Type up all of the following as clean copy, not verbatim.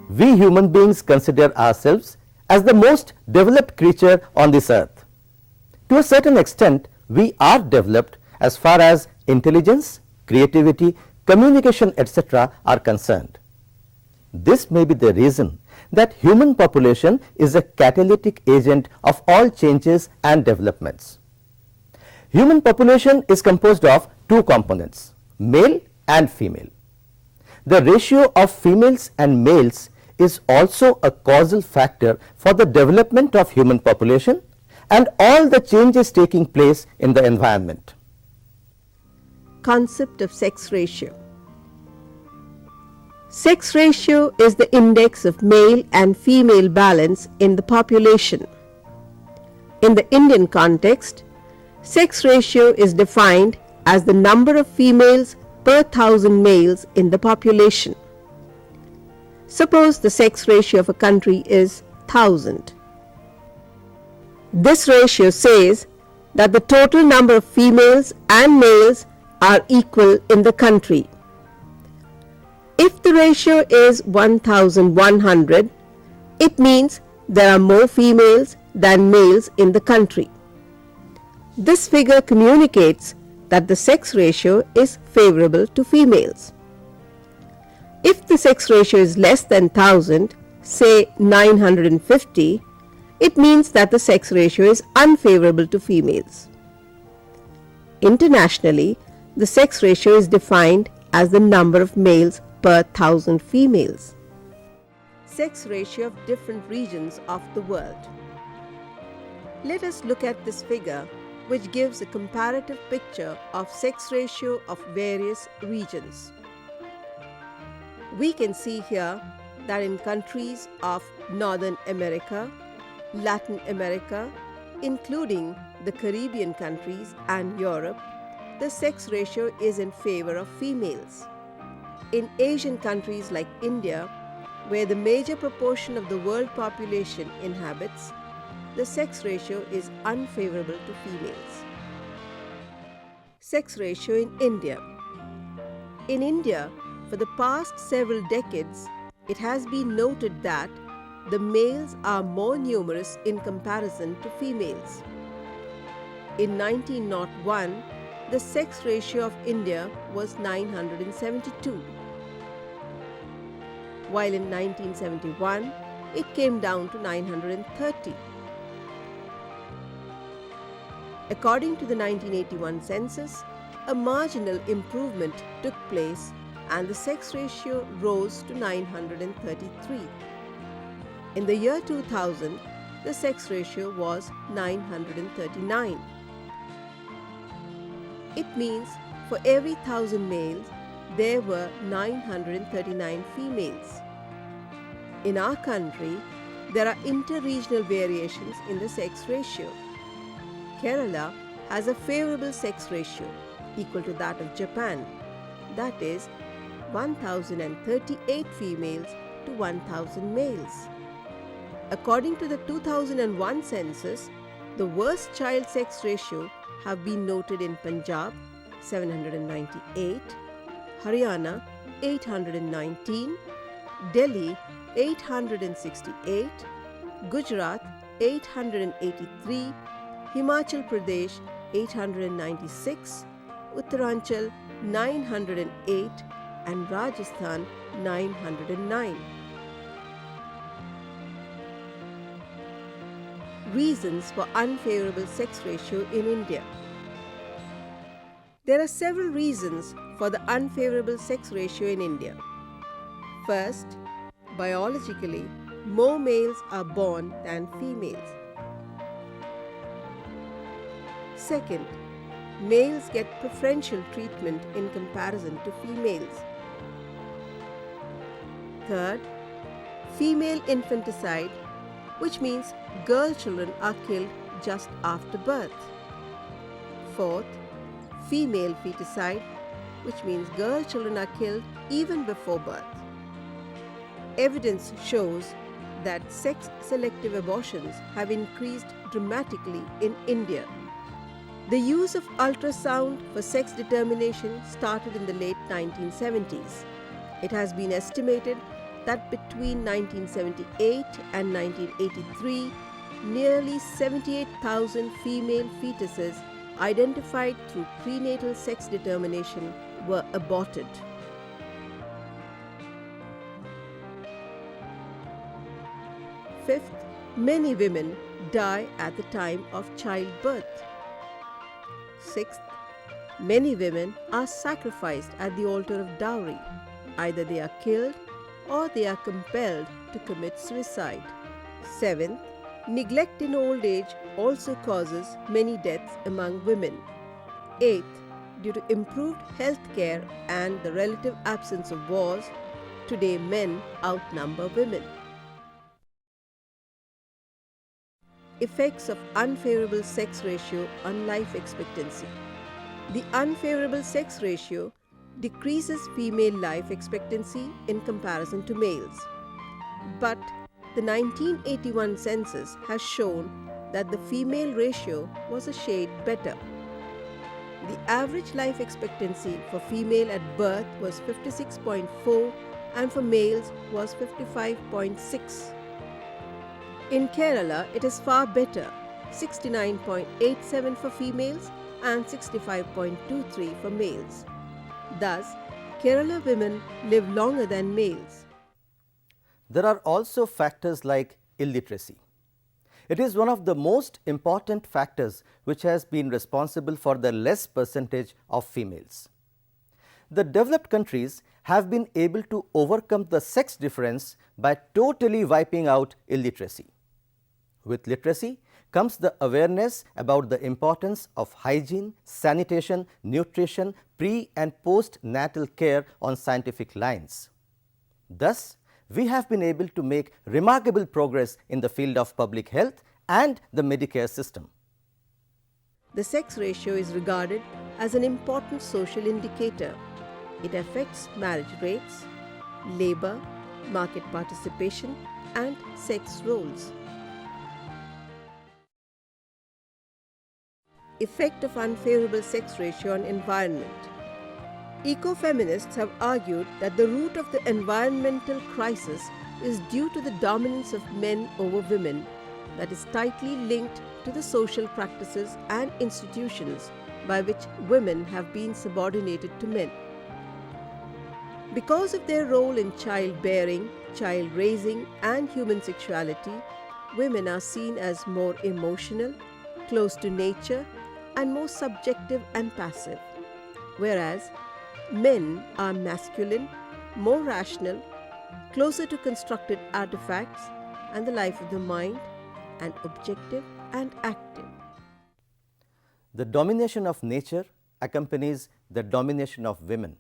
we human beings consider ourselves as the most developed creature on this earth. To a certain extent, we are developed as far as intelligence, creativity, communication, etc. are concerned. This may be the reason that human population is a catalytic agent of all changes and developments. Human population is composed of two components, male and female. The ratio of females and males is also a causal factor for the development of human population and all the changes taking place in the environment. Concept of sex ratio. Sex ratio is the index of male and female balance in the population. In the Indian context, sex ratio is defined as the number of females per 1,000 males in the population. Suppose the sex ratio of a country is 1,000. This ratio says that the total number of females and males are equal in the country. If the ratio is 1,100, it means there are more females than males in the country. This figure communicates that the sex ratio is favorable to females. If the sex ratio is less than 1,000, say 950, it means that the sex ratio is unfavorable to females. Internationally, the sex ratio is defined as the number of males per 1,000 females. Sex ratio of different regions of the world. Let us look at this figure, which gives a comparative picture of sex ratio of various regions. We can see here that in countries of Northern America, Latin America, including the Caribbean countries and Europe, the sex ratio is in favor of females. In Asian countries like India, where the major proportion of the world population inhabits, the sex ratio is unfavorable to females. Sex ratio in India. In India, for the past several decades, it has been noted that the males are more numerous in comparison to females. In 1901, the sex ratio of India was 972, while in 1971, it came down to 930. According to the 1981 census, a marginal improvement took place and the sex ratio rose to 933. In the year 2000, the sex ratio was 939. It means for every 1,000 males, there were 939 females. In our country, there are inter-regional variations in the sex ratio. Kerala has a favorable sex ratio equal to that of Japan, that is 1,038 females to 1,000 males. According to the 2001 census, the worst child sex ratio have been noted in Punjab 798, Haryana 819, Delhi 868, Gujarat 883, Himachal Pradesh 896, Uttaranchal 908 and Rajasthan 909. Reasons for unfavorable sex ratio in India. There are several reasons for the unfavorable sex ratio in India. First, biologically, more males are born than females. Second, males get preferential treatment in comparison to females. Third, female infanticide, which means girl children are killed just after birth. Fourth, female feticide, which means girl children are killed even before birth. Evidence shows that sex-selective abortions have increased dramatically in India. The use of ultrasound for sex determination started in the late 1970s. It has been estimated that between 1978 and 1983, nearly 78,000 female fetuses identified through prenatal sex determination were aborted. Fifth, many women die at the time of childbirth. Sixth, many women are sacrificed at the altar of dowry. Either they are killed or they are compelled to commit suicide. Seventh, neglect in old age also causes many deaths among women. Eighth, due to improved health care and the relative absence of wars, today men outnumber women. Effects of unfavorable sex ratio on life expectancy. The unfavorable sex ratio decreases female life expectancy in comparison to males. But the 1981 census has shown that the female ratio was a shade better. The average life expectancy for female at birth was 56.4 and for males was 55.6. In Kerala, it is far better, 69.87 for females and 65.23 for males. Thus, Kerala women live longer than males. There are also factors like illiteracy. It is one of the most important factors which has been responsible for the less percentage of females. The developed countries have been able to overcome the sex difference by totally wiping out illiteracy. With literacy comes the awareness about the importance of hygiene, sanitation, nutrition, pre- and post-natal care on scientific lines. Thus, we have been able to make remarkable progress in the field of public health and the Medicare system. The sex ratio is regarded as an important social indicator. It affects marriage rates, labor, market participation, and sex roles. Effect of unfavorable sex ratio on environment. Ecofeminists have argued that the root of the environmental crisis is due to the dominance of men over women that is tightly linked to the social practices and institutions by which women have been subordinated to men. Because of their role in childbearing, child raising, and human sexuality, women are seen as more emotional, close to nature, and more subjective and passive, whereas men are masculine, more rational, closer to constructed artifacts and the life of the mind, and objective and active. The domination of nature accompanies the domination of women,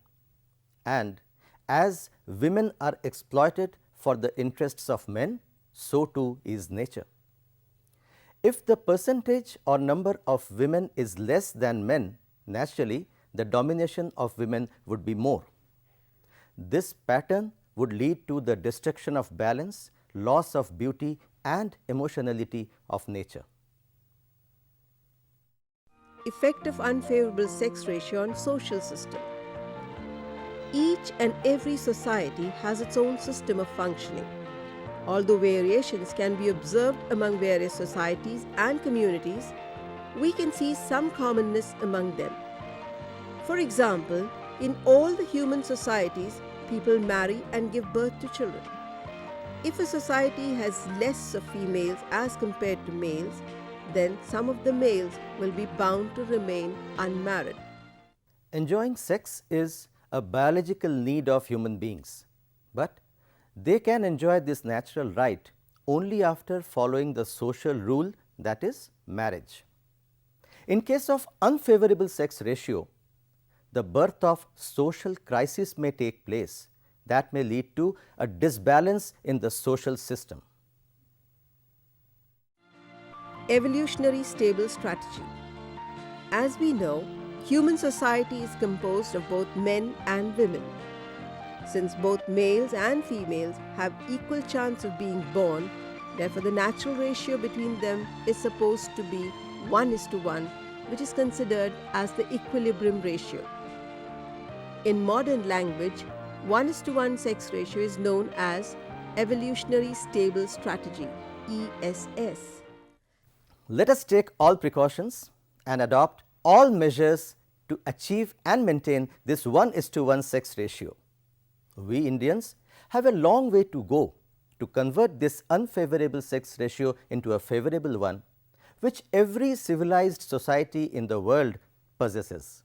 and as women are exploited for the interests of men, so too is nature. If the percentage or number of women is less than men, naturally the domination of women would be more. This pattern would lead to the destruction of balance, loss of beauty and emotionality of nature. Effect of unfavorable sex ratio on social system. Each and every society has its own system of functioning. Although variations can be observed among various societies and communities, we can see some commonness among them. For example, in all the human societies, people marry and give birth to children. If a society has less of females as compared to males, then some of the males will be bound to remain unmarried. Enjoying sex is a biological need of human beings, but they can enjoy this natural right only after following the social rule, that is marriage. In case of unfavorable sex ratio, the birth of social crisis may take place that may lead to a disbalance in the social system. Evolutionary stable strategy. As we know, human society is composed of both men and women. Since both males and females have equal chance of being born, therefore the natural ratio between them is supposed to be 1:1, which is considered as the equilibrium ratio. In modern language, 1:1 sex ratio is known as Evolutionary Stable Strategy, ESS. Let us take all precautions and adopt all measures to achieve and maintain this 1:1 sex ratio. We Indians have a long way to go to convert this unfavorable sex ratio into a favorable one, which every civilized society in the world possesses.